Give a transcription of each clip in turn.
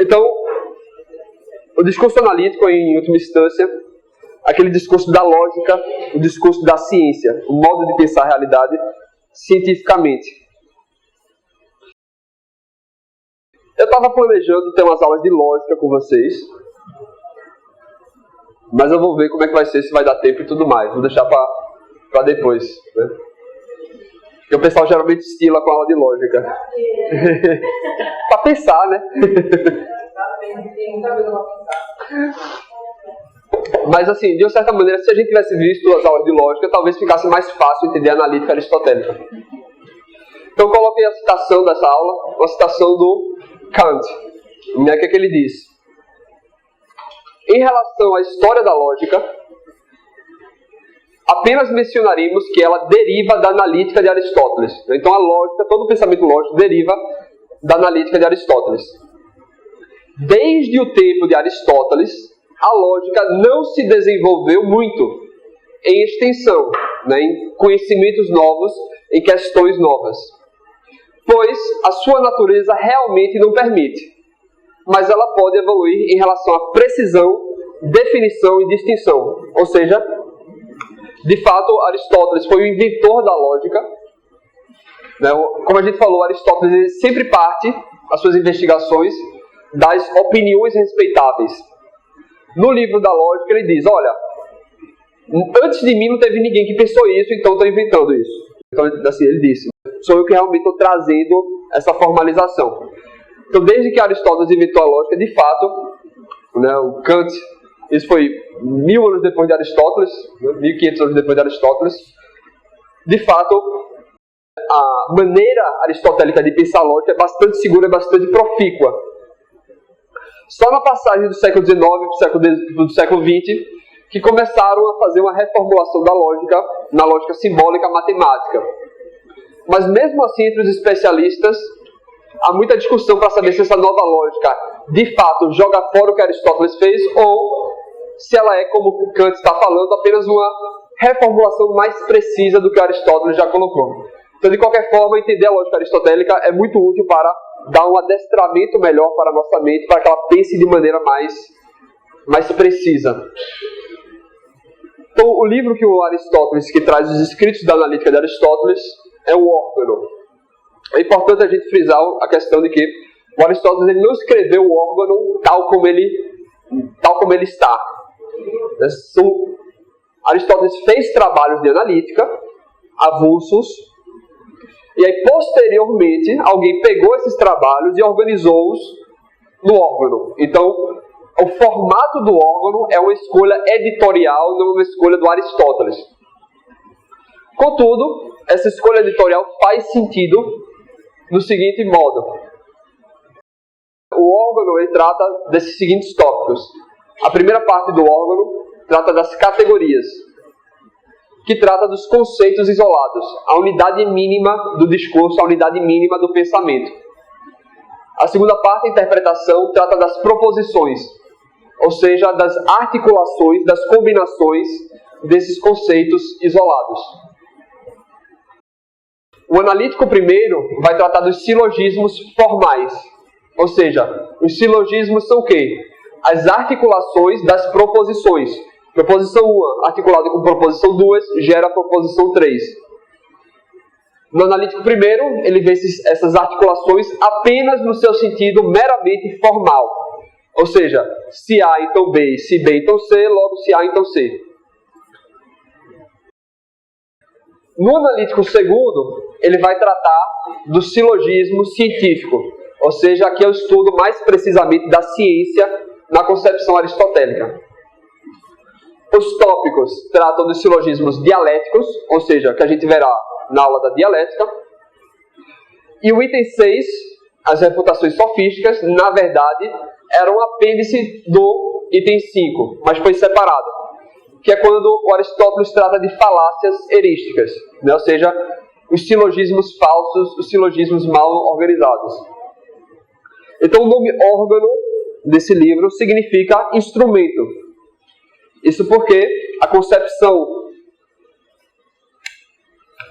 Então, o discurso analítico, em última instância, aquele discurso da lógica, o discurso da ciência, o modo de pensar a realidade cientificamente. Eu estava planejando ter umas aulas de lógica com vocês, mas eu vou ver como é que vai ser, se vai dar tempo e tudo mais. Vou deixar para depois, né? Porque o pessoal geralmente estila com a aula de lógica. Para pensar, né? Mas assim, de uma certa maneira, se a gente tivesse visto as aulas de lógica, talvez ficasse mais fácil entender a analítica aristotélica. Então eu coloquei a citação dessa aula, uma citação do Kant. O que é que ele diz? Em relação à história da lógica, apenas mencionaríamos que ela deriva da analítica de Aristóteles. Então a lógica, todo o pensamento lógico deriva da analítica de Aristóteles. Desde o tempo de Aristóteles, a lógica não se desenvolveu muito em extensão, né, em conhecimentos novos, em questões novas. Pois a sua natureza realmente não permite. Mas ela pode evoluir em relação à precisão, definição e distinção. Ou seja, de fato, Aristóteles foi o inventor da lógica. Né? Como a gente falou, Aristóteles ele sempre parte, as suas investigações, das opiniões respeitáveis. No livro da lógica ele diz, olha, antes de mim não teve ninguém que pensou isso, então estou inventando isso. Então assim, ele disse, sou eu que realmente estou trazendo essa formalização. Então desde que Aristóteles inventou a lógica, de fato, né, o Kant, isso foi 1000 anos depois de Aristóteles, 1500 anos depois de Aristóteles, de fato, a maneira aristotélica de pensar a lógica é bastante segura, é bastante profícua. Só na passagem do século XIX para o século XX, que começaram a fazer uma reformulação da lógica, na lógica simbólica matemática. Mas mesmo assim, entre os especialistas, há muita discussão para saber se essa nova lógica, de fato, joga fora o que Aristóteles fez, ou se ela é, como Kant está falando, apenas uma reformulação mais precisa do que Aristóteles já colocou. Então, de qualquer forma, entender a lógica aristotélica é muito útil para dar um adestramento melhor para a nossa mente, para que ela pense de maneira mais precisa. Então, o livro que o Aristóteles, que traz os escritos da analítica de Aristóteles, é o Órgano. É importante a gente frisar a questão de que o Aristóteles ele não escreveu o Órgano tal como ele está. Aristóteles fez trabalhos de analítica, avulsos, e aí posteriormente alguém pegou esses trabalhos e organizou-os no Órgano. Então, o formato do Órgano é uma escolha editorial, não uma escolha do Aristóteles. Contudo, essa escolha editorial faz sentido no seguinte modo. O Órgano ele trata desses seguintes tópicos. A primeira parte do Órgano trata das categorias, que trata dos conceitos isolados, a unidade mínima do discurso, a unidade mínima do pensamento. A segunda parte, a interpretação, trata das proposições, ou seja, das articulações, das combinações desses conceitos isolados. O analítico primeiro vai tratar dos silogismos formais, ou seja, os silogismos são o quê? As articulações das proposições. Proposição 1 articulada com proposição 2 gera a proposição 3. No analítico primeiro, ele vê essas articulações apenas no seu sentido meramente formal. Ou seja, se A então B, se B então C, logo se A então C. No analítico segundo, ele vai tratar do silogismo científico. Ou seja, aqui é o estudo mais precisamente da ciência na concepção aristotélica. Os tópicos tratam dos silogismos dialéticos, ou seja, que a gente verá na aula da dialética. E o item 6, as refutações sofísticas, na verdade, era um apêndice do item 5, mas foi separado. Que é quando o Aristóteles trata de falácias erísticas, né? Ou seja, os silogismos falsos, os silogismos mal organizados. Então o nome órgano desse livro significa instrumento. Isso porque a concepção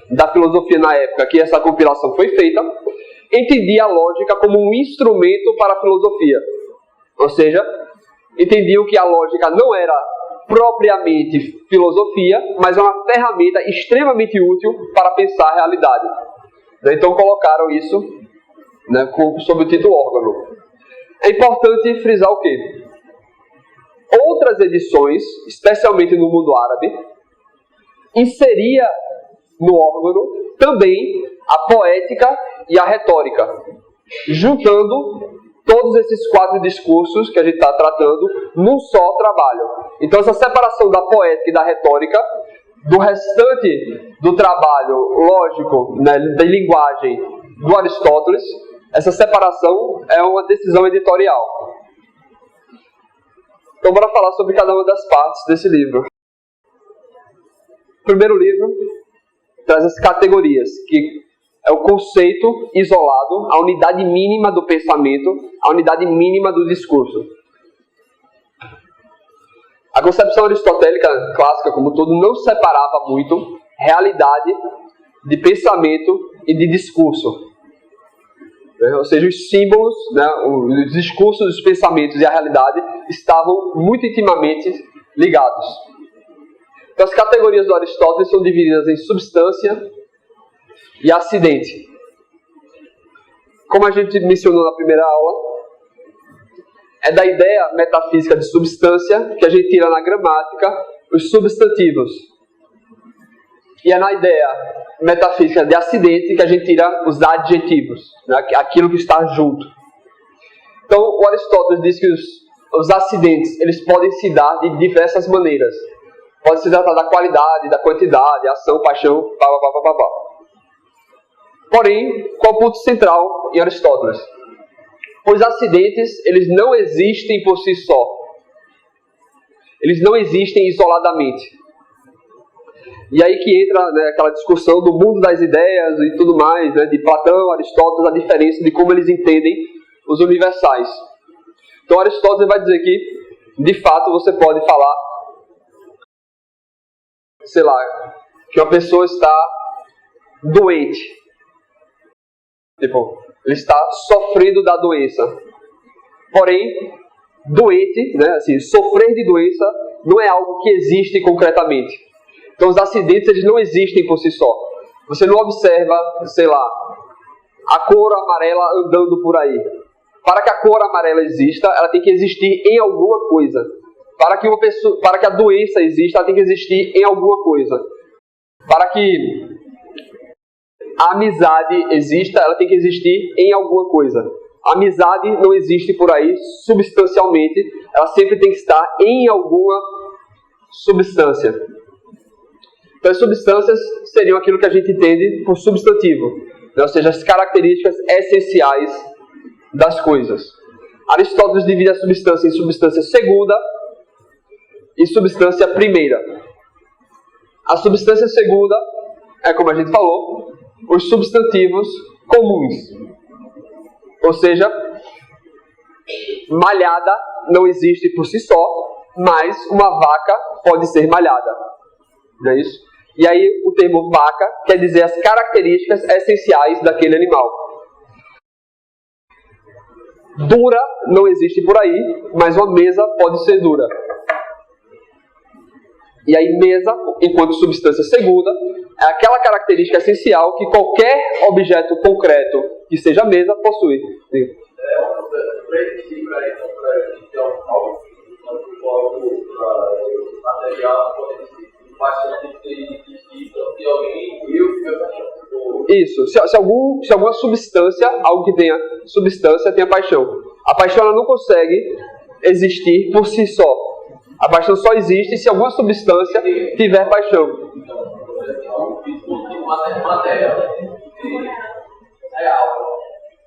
da filosofia na época que essa compilação foi feita, entendia a lógica como um instrumento para a filosofia. Ou seja, entendiam que a lógica não era propriamente filosofia, mas é uma ferramenta extremamente útil para pensar a realidade. Então colocaram isso, né, sob o título órgano. É importante frisar o quê? Outras edições, especialmente no mundo árabe, inseria no órgano também a poética e a retórica, juntando todos esses 4 discursos que a gente está tratando num só trabalho. Então essa separação da poética e da retórica do restante do trabalho lógico, né, da linguagem do Aristóteles, essa separação é uma decisão editorial. Então bora falar sobre cada uma das partes desse livro. O primeiro livro traz as categorias, que é o conceito isolado, a unidade mínima do pensamento, a unidade mínima do discurso. A concepção aristotélica clássica, como um todo, não separava muito realidade de pensamento e de discurso. Ou seja, os símbolos, né, os discursos, os pensamentos e a realidade estavam muito intimamente ligados. Então, as categorias do Aristóteles são divididas em substância e acidente. Como a gente mencionou na primeira aula, é da ideia metafísica de substância que a gente tira na gramática os substantivos. E é na ideia metafísica de acidente que a gente tira os adjetivos, né? Aquilo que está junto. Então, o Aristóteles diz que os acidentes eles podem se dar de diversas maneiras. Pode se tratar da qualidade, da quantidade, ação, paixão, pá. Porém, qual é o ponto central em Aristóteles? Os acidentes, eles não existem por si só. Eles não existem isoladamente. E aí que entra, né, aquela discussão do mundo das ideias e tudo mais, né, de Platão, Aristóteles, a diferença de como eles entendem os universais. Então Aristóteles vai dizer que, de fato, você pode falar, sei lá, que uma pessoa está doente. Tipo, ele está sofrendo da doença. Porém, doente, né, assim, sofrer de doença não é algo que existe concretamente. Então os acidentes eles não existem por si só. Você não observa, sei lá, a cor amarela andando por aí. Para que a cor amarela exista, ela tem que existir em alguma coisa. Para que a doença exista, ela tem que existir em alguma coisa. Para que a amizade exista, ela tem que existir em alguma coisa. A amizade não existe por aí substancialmente, ela sempre tem que estar em alguma substância. Então as substâncias seriam aquilo que a gente entende por substantivo, né? Ou seja, as características essenciais das coisas. Aristóteles divide a substância em substância segunda e substância primeira. A substância segunda é, como a gente falou, os substantivos comuns. Ou seja, malhada não existe por si só, mas uma vaca pode ser malhada. Não é isso? E aí o termo vaca quer dizer as características essenciais daquele animal. Dura não existe por aí, mas uma mesa pode ser dura. E aí mesa, enquanto substância segunda, é aquela característica essencial que qualquer objeto concreto que seja mesa possui. Isso, se alguma substância, algo que tenha substância, tenha paixão. A paixão ela não consegue existir por si só. A paixão só existe se alguma substância tiver paixão.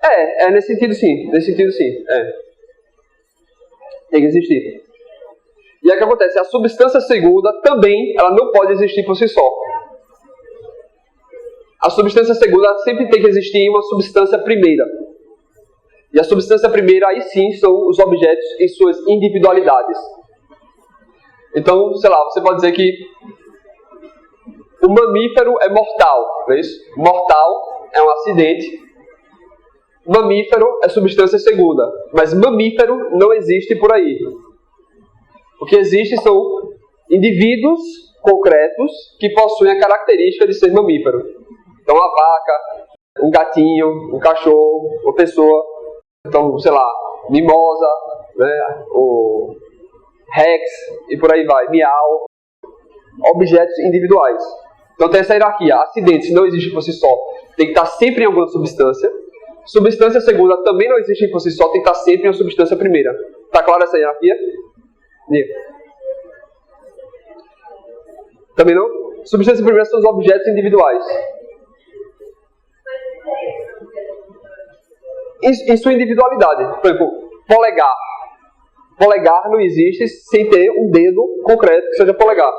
É nesse sentido sim. Tem que existir. E aí o que acontece? A substância segunda também ela não pode existir por si só. A substância segunda sempre tem que existir em uma substância primeira. E a substância primeira, aí sim, são os objetos em suas individualidades. Então, sei lá, você pode dizer que o mamífero é mortal, não é isso? Mortal é um acidente. mamífero é substância segunda, mas mamífero não existe por aí. O que existe são indivíduos concretos que possuem a característica de ser mamífero. Então, a vaca, um gatinho, um cachorro, uma pessoa, então, sei lá, mimosa, né, o rex e por aí vai, miau, objetos individuais. Então tem essa hierarquia. Acidentes não existe por si só, tem que estar sempre em alguma substância. Substância segunda também não existe por si só, tem que estar sempre em uma substância primeira. Tá clara essa hierarquia? Também não? Substância primeira são os objetos individuais. Em sua individualidade. Por exemplo, polegar. Polegar não existe sem ter um dedo concreto que seja polegar.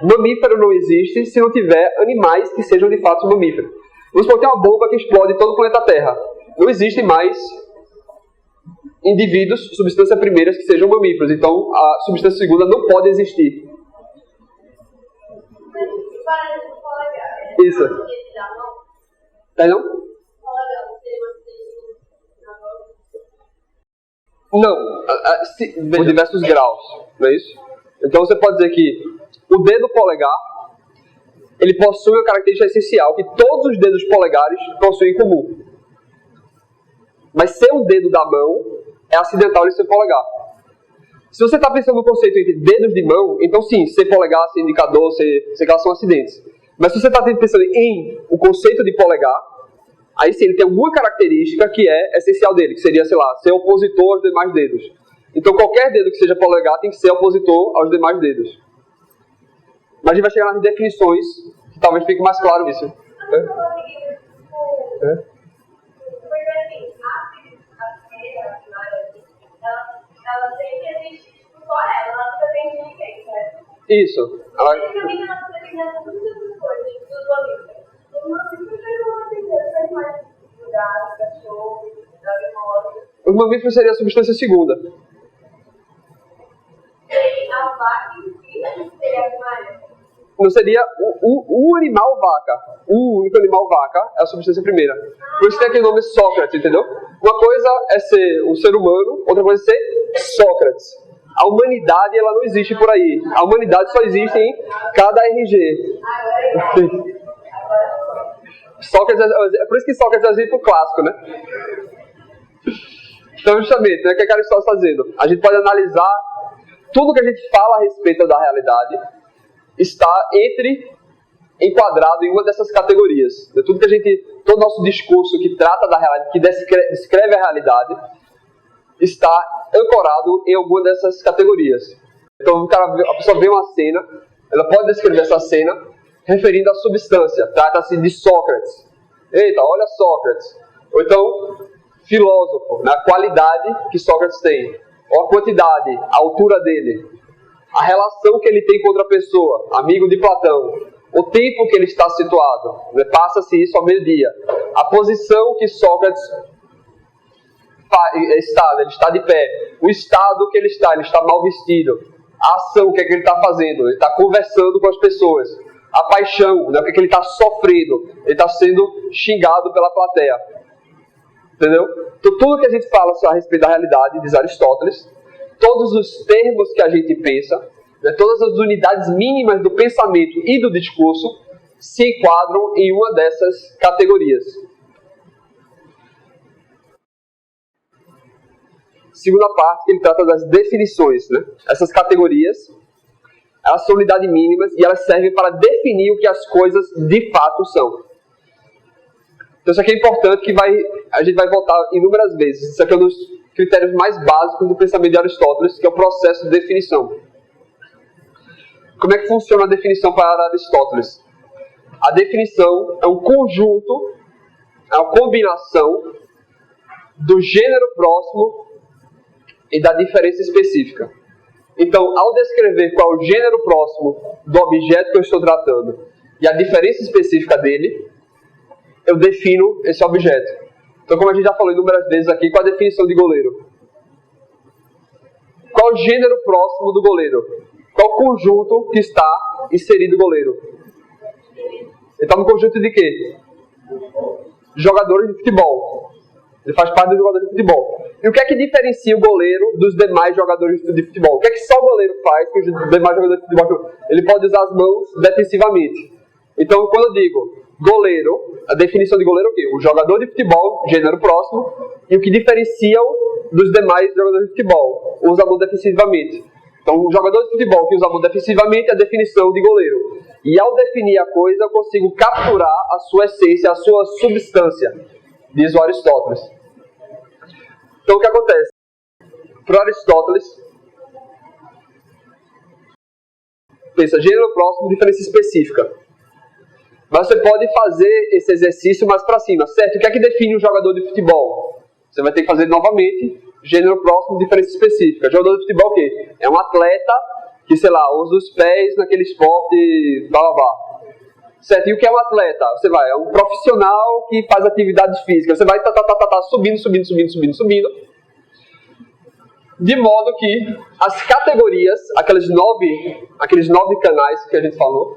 Mamífero não existe se não tiver animais que sejam de fato mamíferos. Vamos supor que tem uma bomba que explode todo o planeta Terra. Não existe mais indivíduos, substâncias primeiras que sejam mamíferos. Então, a substância segunda não pode existir. Isso. É não? Não. Por diversos graus. Não é isso? Então, você pode dizer que o dedo polegar, ele possui uma característica essencial que todos os dedos polegares possuem em comum. Mas ser um dedo da mão é acidental ele ser polegar. Se você está pensando no conceito entre dedos de mão, então sim, ser polegar, ser indicador, ser que são acidentes. Mas se você está pensando em o conceito de polegar, aí sim, ele tem alguma característica que é essencial dele, que seria, sei lá, ser opositor aos demais dedos. Então qualquer dedo que seja polegar tem que ser opositor aos demais dedos. Mas a gente vai chegar nas definições, que talvez fique mais claro isso. Ela sempre existe só ela não depende de ninguém, certo? Isso. Ela também não depende de muitas coisas, dos mamíferos. Os mamíferos não dependem dos animais, do gato, cachorro, da mimosa. Os mamíferos seriam a substância segunda. E a vaca em si seria animal? Não seria o animal vaca. O único animal vaca é a substância primeira. Por isso tem aquele nome Sócrates, entendeu? Uma coisa é ser um ser humano, outra coisa é ser Sócrates. A humanidade, ela não existe por aí. A humanidade só existe em cada RG. Sócrates é por isso que Sócrates é um exemplo clássico, né? Então, justamente, né, o que a Aristóteles está dizendo? A gente pode analisar tudo que a gente fala a respeito da realidade está enquadrado em uma dessas categorias. Tudo que a gente, todo nosso discurso que trata da realidade, que descreve a realidade, está ancorado em alguma dessas categorias. Então, a pessoa vê uma cena, ela pode descrever essa cena referindo à substância. Trata-se de Sócrates. Eita, olha Sócrates. Ou então, filósofo, na qualidade que Sócrates tem, ou a quantidade, a altura dele, a relação que ele tem com outra pessoa, amigo de Platão, o tempo que ele está situado, passa-se isso ao meio-dia, a posição que Sócrates está, ele está de pé, o estado que ele está mal vestido, a ação, o que é que ele está fazendo, ele está conversando com as pessoas, a paixão, o que é que ele está sofrendo, ele está sendo xingado pela plateia. Entendeu? Então, tudo que a gente fala a respeito da realidade, diz Aristóteles, todos os termos que a gente pensa, né, todas as unidades mínimas do pensamento e do discurso se enquadram em uma dessas categorias. Segunda parte, ele trata das definições. Né? Essas categorias, elas são unidades mínimas e elas servem para definir o que as coisas de fato são. Então isso aqui é importante, que a gente vai voltar inúmeras vezes. Isso aqui é um dos critérios mais básicos do pensamento de Aristóteles, que é o processo de definição. Como é que funciona a definição para Aristóteles? A definição é um conjunto, é uma combinação do gênero próximo e da diferença específica. Então, ao descrever qual é o gênero próximo do objeto que eu estou tratando e a diferença específica dele, eu defino esse objeto. Então, como a gente já falou inúmeras vezes aqui, qual a definição de goleiro? Qual o gênero próximo do goleiro? Qual o conjunto que está inserido o goleiro? Ele está no conjunto de quê? Jogadores de futebol. Ele faz parte do jogador de futebol. E o que é que diferencia o goleiro dos demais jogadores de futebol? O que é que só o goleiro faz que os demais jogadores de futebol? Ele pode usar as mãos defensivamente. Então, quando eu digo goleiro, a definição de goleiro é o quê? O jogador de futebol, gênero próximo, e o que diferencia-o dos demais jogadores de futebol, usa a mão defensivamente. Então, o jogador de futebol que usa a mão defensivamente é a definição de goleiro. E ao definir a coisa, eu consigo capturar a sua essência, a sua substância, diz o Aristóteles. Então, o que acontece? Para Aristóteles, pensa, gênero próximo, diferença específica. Mas você pode fazer esse exercício mais para cima, certo? O que é que define um jogador de futebol? Você vai ter que fazer novamente, gênero próximo, diferença específica. Jogador de futebol o quê? É um atleta que, sei lá, usa os pés naquele esporte, blá blá blá. Certo? E o que é um atleta? Você vai, é um profissional que faz atividades físicas. Você vai subindo. De modo que as categorias, aqueles nove canais que a gente falou,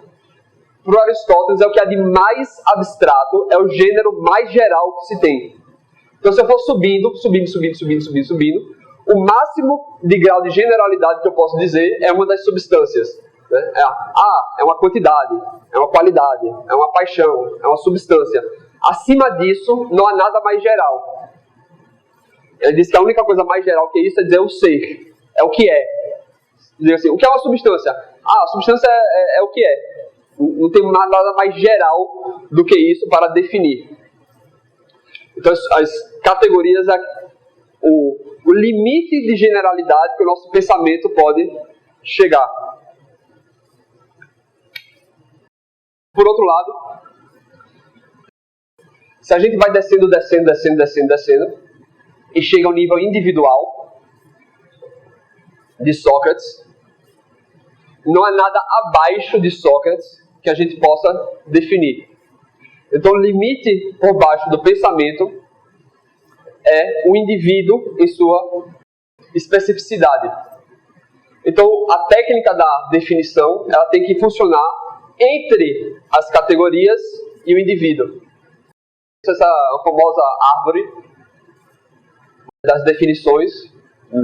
para o Aristóteles é o que há de mais abstrato, é o gênero mais geral que se tem. Então, se eu for subindo, o máximo de grau de generalidade que eu posso dizer é uma das substâncias. Né? É uma quantidade, é uma qualidade, é uma paixão, é uma substância. Acima disso, não há nada mais geral. Ele diz que a única coisa mais geral que isso é dizer o ser, é o que é. Dizer assim, o que é uma substância? A substância é o que é. Não tem nada mais geral do que isso para definir. Então, as categorias, o limite de generalidade que o nosso pensamento pode chegar. Por outro lado, se a gente vai descendo, e chega ao nível individual de Sócrates, não há nada abaixo de Sócrates que a gente possa definir. Então, o limite por baixo do pensamento é o indivíduo em sua especificidade. Então, a técnica da definição, ela tem que funcionar entre as categorias e o indivíduo. Essa famosa árvore das definições,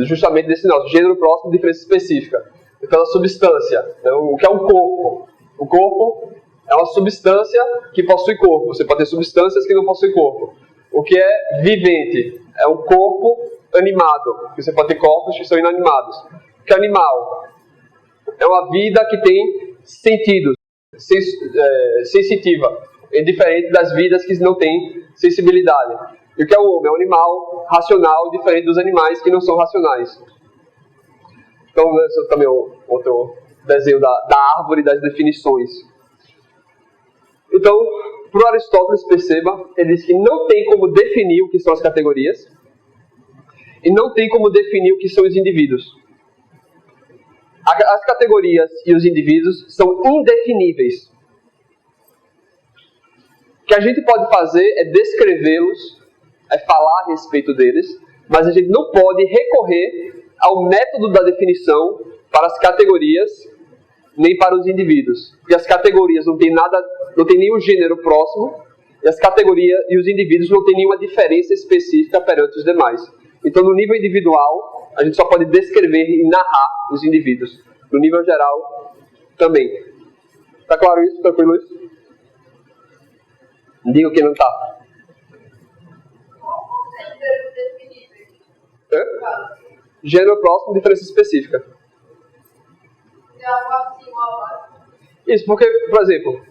justamente desse nosso gênero próximo, diferença específica. Pela substância. Então, o que é um corpo? O corpo é uma substância que possui corpo. Você pode ter substâncias que não possuem corpo. O que é vivente? É um corpo animado. Você pode ter corpos que são inanimados. O que é animal? É uma vida que tem sentidos, sensitiva. É diferente das vidas que não têm sensibilidade. E o que é o homem? É um animal racional, diferente dos animais que não são racionais. Então, esse é também outro desenho da árvore das definições. Então, para o Aristóteles, perceba, ele diz que não tem como definir o que são as categorias e não tem como definir o que são os indivíduos. As categorias e os indivíduos são indefiníveis. O que a gente pode fazer é descrevê-los, é falar a respeito deles, mas a gente não pode recorrer ao método da definição para as categorias nem para os indivíduos. Porque as categorias não têm nenhum gênero próximo, e as categorias e os indivíduos não têm nenhuma diferença específica perante os demais. Então, no nível individual, a gente só pode descrever e narrar os indivíduos. No nível geral, também. Está claro isso? Tranquilo isso? Diga o que não está. Gênero próximo, diferença específica. Isso, porque, por exemplo,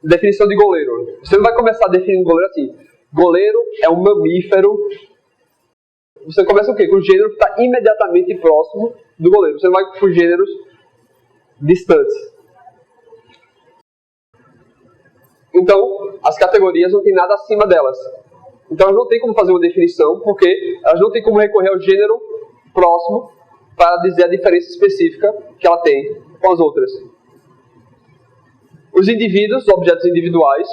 definição de goleiro. Você não vai começar definindo goleiro assim. Goleiro é um mamífero. Você começa o quê? Com o gênero que está imediatamente próximo do goleiro. Você não vai por gêneros distantes. Então, as categorias não tem nada acima delas. Então, elas não tem como fazer uma definição, porque elas não tem como recorrer ao gênero próximo para dizer a diferença específica que ela tem com as outras. Os indivíduos, os objetos individuais,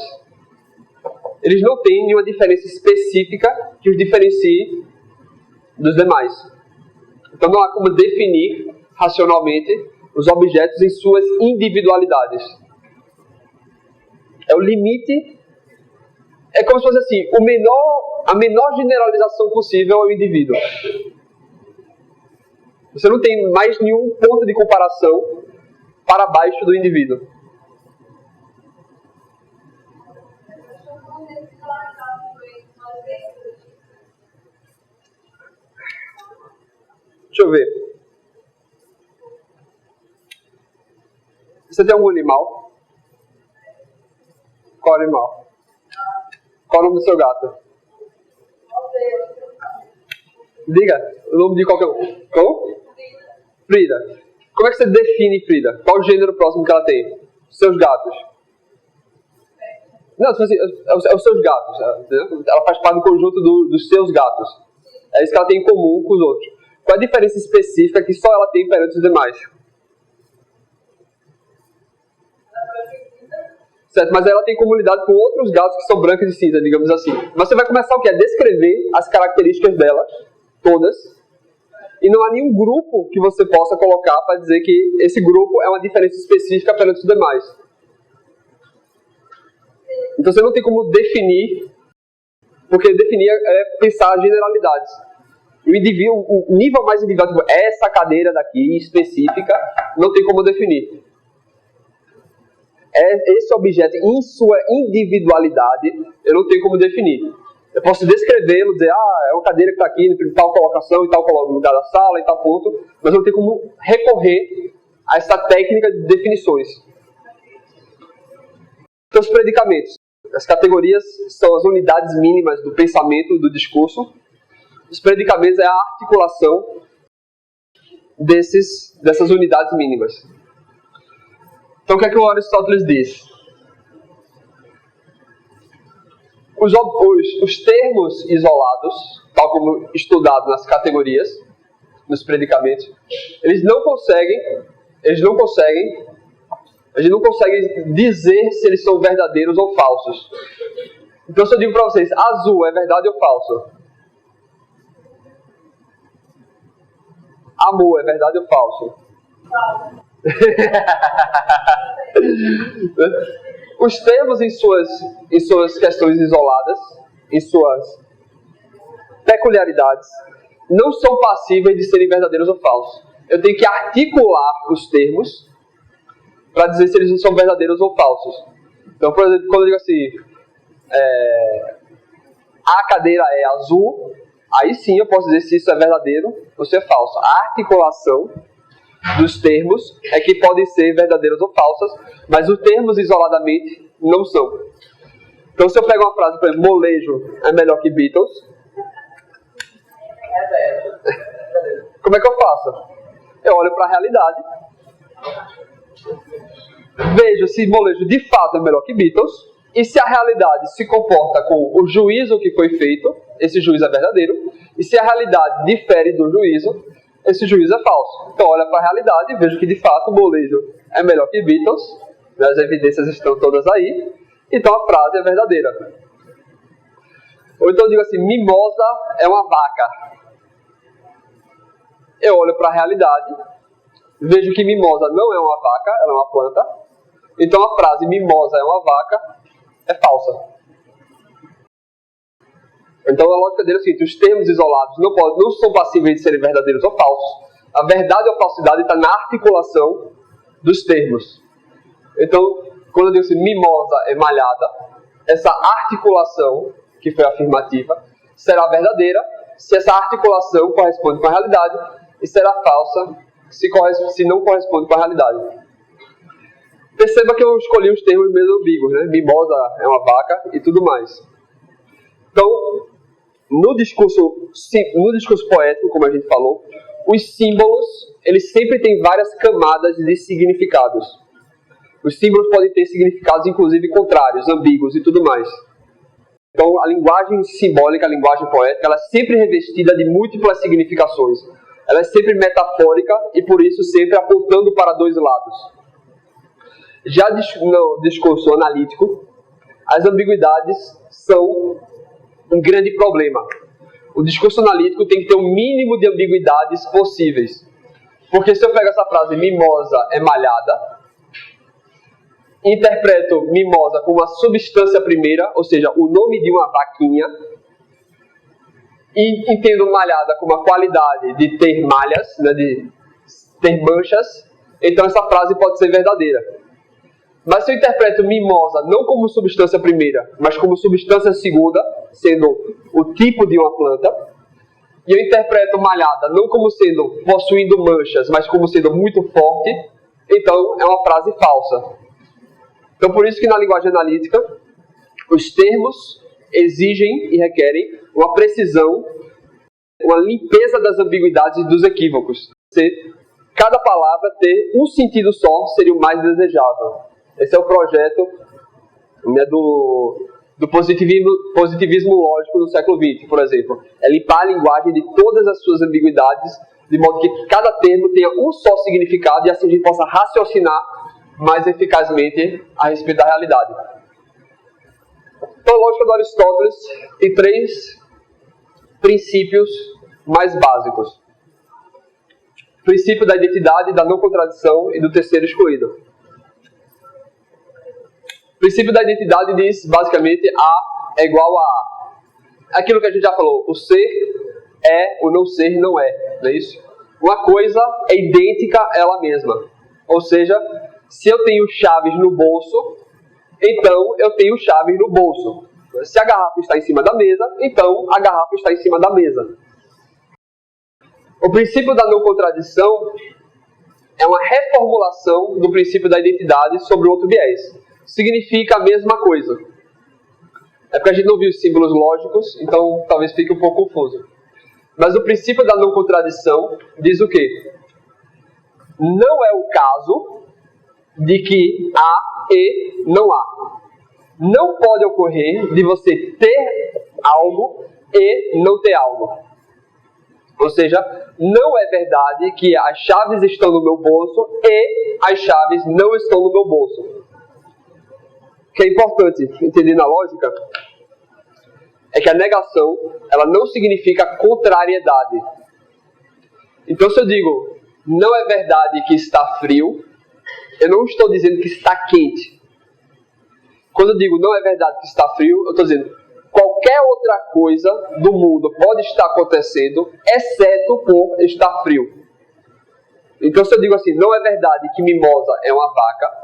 eles não têm nenhuma diferença específica que os diferencie dos demais. Então, não há como definir racionalmente os objetos em suas individualidades. É o limite. É como se fosse assim, o menor a menor generalização possível ao indivíduo. Você não tem mais nenhum ponto de comparação para baixo do indivíduo. Deixa eu ver. Você tem algum animal? Qual animal? Qual o nome do seu gato? Diga, o nome de qualquer um. Como? Frida. Como é que você define Frida? Qual o gênero próximo que ela tem? Seus gatos. Não, assim, é os seus gatos. Ela faz parte do conjunto dos seus gatos. É isso que ela tem em comum com os outros. Qual a diferença específica que só ela tem perante os demais? Certo, mas ela tem comunidade com outros gatos que são brancos e cinza, digamos assim. Mas você vai começar o quê? A descrever as características dela, todas. E não há nenhum grupo que você possa colocar para dizer que esse grupo é uma diferença específica perante os demais. Então você não tem como definir, porque definir é pensar generalidades. O nível mais individual, tipo, essa cadeira daqui específica, não tem como definir. Esse objeto, em sua individualidade, eu não tenho como definir. Eu posso descrevê-lo, dizer, é uma cadeira que está aqui em tal colocação, em tal lugar da sala, em tal ponto, mas eu não tenho como recorrer a essa técnica de definições. Então, os predicamentos. As categorias são as unidades mínimas do pensamento, do discurso. Os predicamentos é a articulação dessas unidades mínimas. Então, o que é que o Aristóteles diz? Os termos isolados, tal como estudado nas categorias, nos predicamentos, a gente não consegue dizer se eles são verdadeiros ou falsos. Então, se eu digo para vocês, azul é verdade ou falso? Amor é verdade ou falso? Os termos em suas questões isoladas, em suas peculiaridades, não são passíveis de serem verdadeiros ou falsos. Eu tenho que articular os termos para dizer se eles não são verdadeiros ou falsos. Então, por exemplo, quando eu digo assim, a cadeira é azul, aí sim eu posso dizer se isso é verdadeiro ou se é falso. A articulação dos termos é que podem ser verdadeiros ou falsas, mas os termos isoladamente não são. Então, se eu pego uma frase, por exemplo, molejo é melhor que Beatles, como é que eu faço? Eu olho para a realidade, vejo se molejo de fato é melhor que Beatles, e se a realidade se comporta com o juízo que foi feito, esse juízo é verdadeiro, e se a realidade difere do juízo, esse juízo é falso. Então, olha para a realidade e vejo que, de fato, o molejo é melhor que Beatles. As evidências estão todas aí. Então, a frase é verdadeira. Ou então, eu digo assim, mimosa é uma vaca. Eu olho para a realidade, vejo que mimosa não é uma vaca, ela é uma planta. Então, a frase mimosa é uma vaca é falsa. Então, a lógica dele é o seguinte, os termos isolados não são passíveis de serem verdadeiros ou falsos. A verdade ou a falsidade está na articulação dos termos. Então, quando eu digo assim, mimosa é malhada, essa articulação, que foi afirmativa, será verdadeira se essa articulação corresponde com a realidade e será falsa se não corresponde com a realidade. Perceba que eu escolhi os termos meio ambíguos, né? Mimosa é uma vaca e tudo mais. Então, no discurso poético, como a gente falou, os símbolos, eles sempre têm várias camadas de significados. Os símbolos podem ter significados, inclusive, contrários, ambíguos e tudo mais. Então, a linguagem simbólica, a linguagem poética, ela é sempre revestida de múltiplas significações. Ela é sempre metafórica e, por isso, sempre apontando para dois lados. Já no discurso analítico, as ambiguidades são um grande problema. O discurso analítico tem que ter o mínimo de ambiguidades possíveis. Porque se eu pego essa frase, mimosa é malhada, interpreto mimosa como a substância primeira, ou seja, o nome de uma vaquinha, e entendo malhada como a qualidade de ter malhas, né, de ter manchas, então essa frase pode ser verdadeira. Mas se eu interpreto mimosa não como substância primeira, mas como substância segunda, sendo o tipo de uma planta, e eu interpreto malhada não como sendo possuindo manchas, mas como sendo muito forte, então é uma frase falsa. Então por isso que na linguagem analítica, os termos exigem e requerem uma precisão, uma limpeza das ambiguidades e dos equívocos. Cada palavra ter um sentido só seria o mais desejável. Esse é o projeto, né, do positivismo lógico do século XX, por exemplo. É limpar a linguagem de todas as suas ambiguidades, de modo que cada termo tenha um só significado e assim a gente possa raciocinar mais eficazmente a respeito da realidade. Então, a lógica do Aristóteles tem 3 princípios mais básicos. O princípio da identidade, da não contradição e do terceiro excluído. O princípio da identidade diz, basicamente, A é igual a A. Aquilo que a gente já falou, o ser é, o não ser não é, não é isso? Uma coisa é idêntica a ela mesma. Ou seja, se eu tenho chaves no bolso, então eu tenho chaves no bolso. Se a garrafa está em cima da mesa, então a garrafa está em cima da mesa. O princípio da não contradição é uma reformulação do princípio da identidade sobre outro viés. Significa a mesma coisa. É porque a gente não viu os símbolos lógicos, então talvez fique um pouco confuso. Mas o princípio da não contradição diz o quê? Não é o caso de que há e não há. Não pode ocorrer de você ter algo e não ter algo. Ou seja, não é verdade que as chaves estão no meu bolso e as chaves não estão no meu bolso. O que é importante entender na lógica é que a negação, ela não significa contrariedade. Então, se eu digo, não é verdade que está frio, eu não estou dizendo que está quente. Quando eu digo, não é verdade que está frio, eu estou dizendo, qualquer outra coisa do mundo pode estar acontecendo, exceto por estar frio. Então, se eu digo assim, não é verdade que mimosa é uma vaca,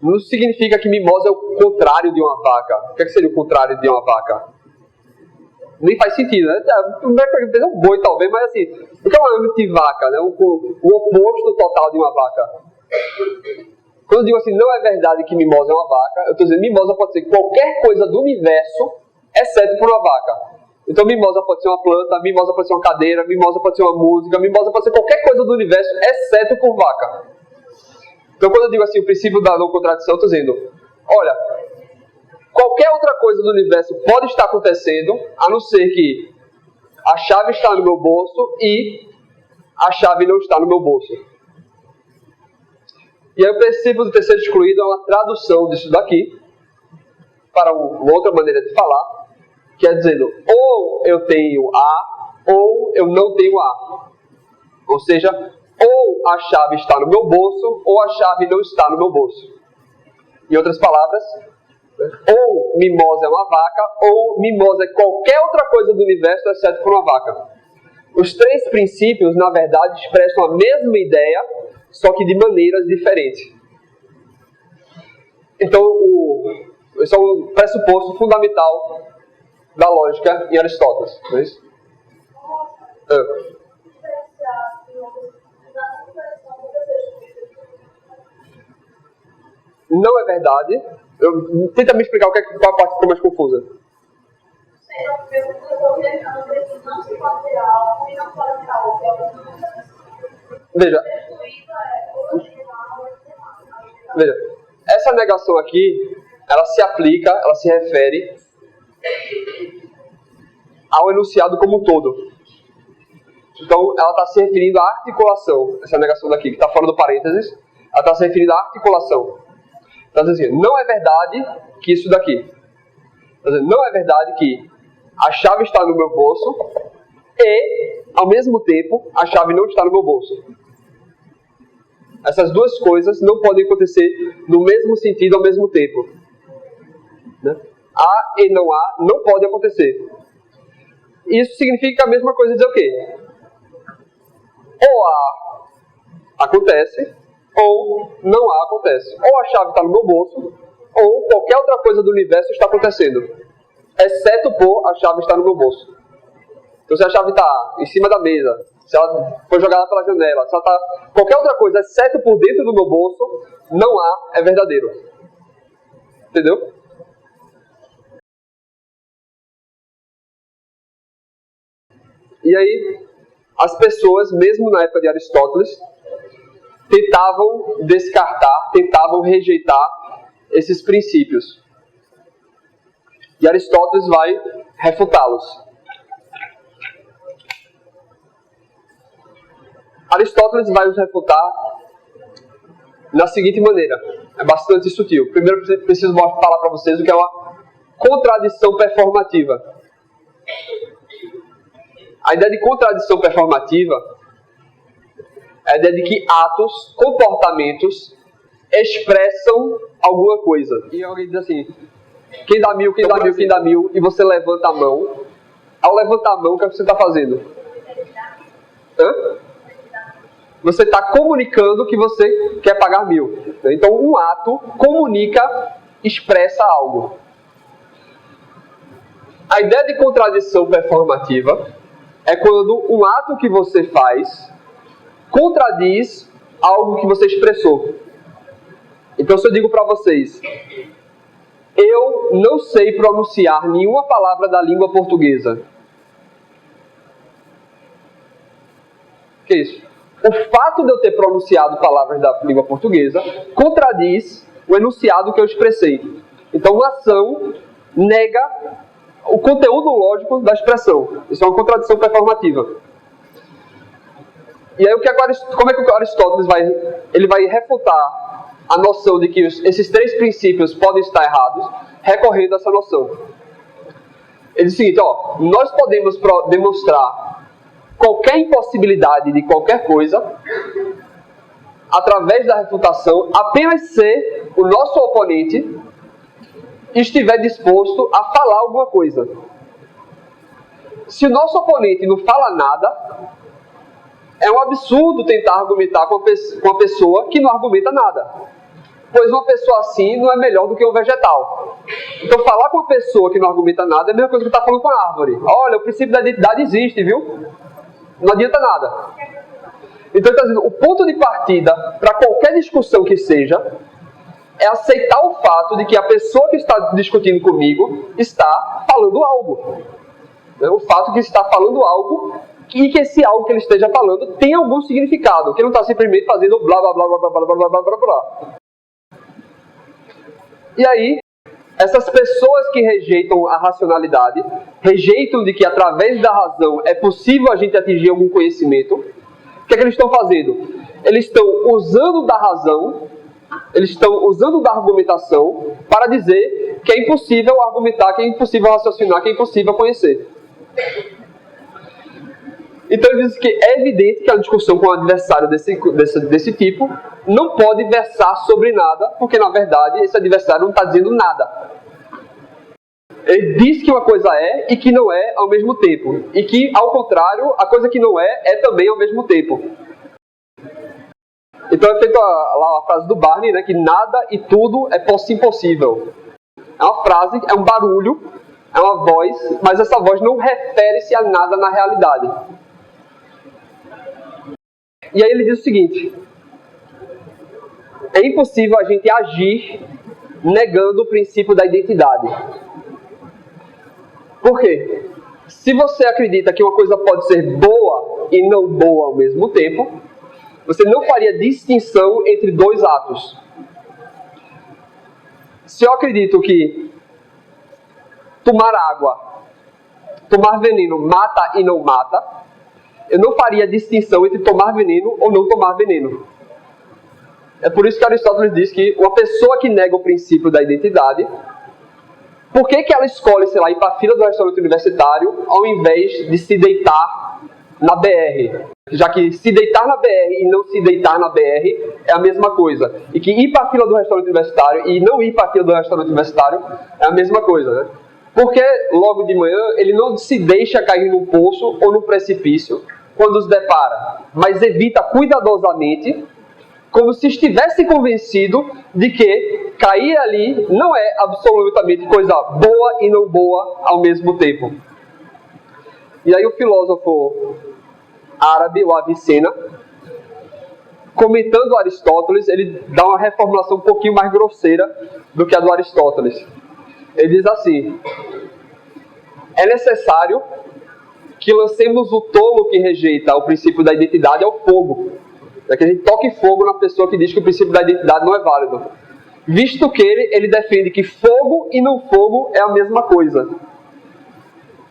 não significa que mimosa é o contrário de uma vaca. O que seria o contrário de uma vaca? Nem faz sentido, né? É um boi talvez, mas assim, o que é uma antivaca, né? O oposto total de uma vaca. Quando eu digo assim, não é verdade que mimosa é uma vaca, eu estou dizendo mimosa pode ser qualquer coisa do universo, exceto por uma vaca. Então mimosa pode ser uma planta, mimosa pode ser uma cadeira, mimosa pode ser uma música, mimosa pode ser qualquer coisa do universo, exceto por vaca. Então quando eu digo assim, o princípio da não contradição, eu estou dizendo, olha, qualquer outra coisa do universo pode estar acontecendo, a não ser que a chave está no meu bolso e a chave não está no meu bolso. E aí o princípio do terceiro excluído é uma tradução disso daqui para uma outra maneira de falar, que é dizendo, ou eu tenho A, ou eu não tenho A. Ou seja, ou a chave está no meu bolso, ou a chave não está no meu bolso. Em outras palavras, ou mimosa é uma vaca, ou mimosa é qualquer outra coisa do universo, exceto por uma vaca. Os 3 princípios, na verdade, expressam a mesma ideia, só que de maneiras diferentes. Então, esse é um pressuposto fundamental da lógica em Aristóteles. Não é isso? Não é verdade. Tenta me explicar qual a parte que ficou mais confusa. Veja, essa negação aqui, ela se aplica, ela se refere ao enunciado como um todo. Então, ela está se referindo à articulação, essa negação daqui, que está fora do parênteses, ela está se referindo à articulação. Então, assim, não é verdade que isso daqui. Então, não é verdade que a chave está no meu bolso e, ao mesmo tempo, a chave não está no meu bolso. Essas duas coisas não podem acontecer no mesmo sentido ao mesmo tempo. Né? Há e não há não pode acontecer. isso significa a mesma coisa dizer o quê? Ou A acontece, ou não A acontece. Ou a chave está no meu bolso, ou qualquer outra coisa do universo está acontecendo. Exceto por a chave estar no meu bolso. Então se a chave está em cima da mesa, se ela foi jogada pela janela, se ela está qualquer outra coisa, exceto por dentro do meu bolso, não há, é verdadeiro. Entendeu? E aí, as pessoas, mesmo na época de Aristóteles, tentavam descartar, tentavam rejeitar esses princípios. E Aristóteles vai refutá-los. Aristóteles vai os refutar na seguinte maneira. É bastante sutil. Primeiro preciso falar para vocês o que é uma contradição performativa. A ideia de contradição performativa é a ideia de que atos, comportamentos, expressam alguma coisa. E alguém diz assim, quem dá mil, quem dá mil, quem dá mil, e você levanta a mão. Ao levantar a mão, o que você está fazendo? Você está comunicando que você quer pagar 1000. Então, um ato comunica, expressa algo. A ideia de contradição performativa é quando um ato que você faz contradiz algo que você expressou. Então, se eu digo para vocês, eu não sei pronunciar nenhuma palavra da língua portuguesa. O que é isso? O fato de eu ter pronunciado palavras da língua portuguesa contradiz o enunciado que eu expressei. Então, uma ação nega o conteúdo lógico da expressão. Isso é uma contradição performativa. E aí, como é que o Aristóteles vai refutar a noção de que esses 3 princípios podem estar errados, recorrendo a essa noção? Ele diz o seguinte, nós podemos demonstrar qualquer impossibilidade de qualquer coisa através da refutação apenas se o nosso oponente estiver disposto a falar alguma coisa. Se o nosso oponente não fala nada, é um absurdo tentar argumentar com uma pessoa que não argumenta nada. Pois uma pessoa assim não é melhor do que um vegetal. Então falar com uma pessoa que não argumenta nada é a mesma coisa que estar falando com a árvore. Olha, o princípio da identidade existe, viu? Não adianta nada. Então, ele está dizendo, o ponto de partida para qualquer discussão que seja é aceitar o fato de que a pessoa que está discutindo comigo está falando algo. O fato de que está falando algo e que esse algo que ele esteja falando tem algum significado, que ele não está simplesmente fazendo blá blá blá blá blá blá blá blá blá blá. E aí, essas pessoas que rejeitam a racionalidade, rejeitam de que através da razão é possível a gente atingir algum conhecimento, o que é que eles estão fazendo? Eles estão usando da razão, eles estão usando da argumentação para dizer que é impossível argumentar, que é impossível raciocinar, que é impossível conhecer. Então ele diz que é evidente que a discussão com um adversário desse tipo não pode versar sobre nada, porque na verdade esse adversário não está dizendo nada. Ele diz que uma coisa é e que não é ao mesmo tempo. E que, ao contrário, a coisa que não é também ao mesmo tempo. Então é feita lá a frase do Barney, né, que nada e tudo é impossível. É uma frase, é um barulho, é uma voz, mas essa voz não refere-se a nada na realidade. E aí ele diz o seguinte: é impossível a gente agir negando o princípio da identidade. Por quê? Se você acredita que uma coisa pode ser boa e não boa ao mesmo tempo, você não faria distinção entre 2 atos. Se eu acredito que tomar água, tomar veneno mata e não mata, eu não faria distinção entre tomar veneno ou não tomar veneno. É por isso que Aristóteles diz que uma pessoa que nega o princípio da identidade, por que ela escolhe, sei lá, ir para a fila do restaurante universitário ao invés de se deitar na BR? Já que se deitar na BR e não se deitar na BR é a mesma coisa. E que ir para a fila do restaurante universitário e não ir para a fila do restaurante universitário é a mesma coisa, né? Porque logo de manhã ele não se deixa cair no poço ou no precipício quando se depara, mas evita cuidadosamente, como se estivesse convencido de que cair ali não é absolutamente coisa boa e não boa ao mesmo tempo. E aí o filósofo árabe, o Avicena, comentando Aristóteles, ele dá uma reformulação um pouquinho mais grosseira do que a do Aristóteles. Ele diz assim: é necessário que lancemos o tolo que rejeita o princípio da identidade ao fogo. É que a gente toque fogo na pessoa que diz que o princípio da identidade não é válido. Visto que ele defende que fogo e não fogo é a mesma coisa.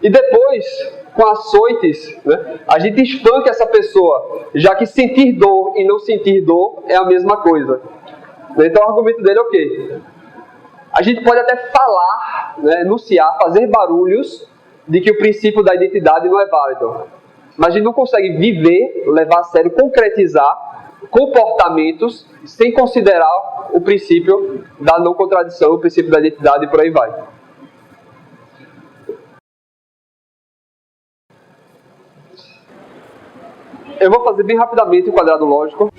E depois, com açoites, né, a gente espanca essa pessoa, já que sentir dor e não sentir dor é a mesma coisa. Então o argumento dele é o quê? A gente pode até falar, né, enunciar, fazer barulhos de que o princípio da identidade não é válido. Mas a gente não consegue viver, levar a sério, concretizar comportamentos sem considerar o princípio da não contradição, o princípio da identidade e por aí vai. Eu vou fazer bem rapidamente o quadrado lógico.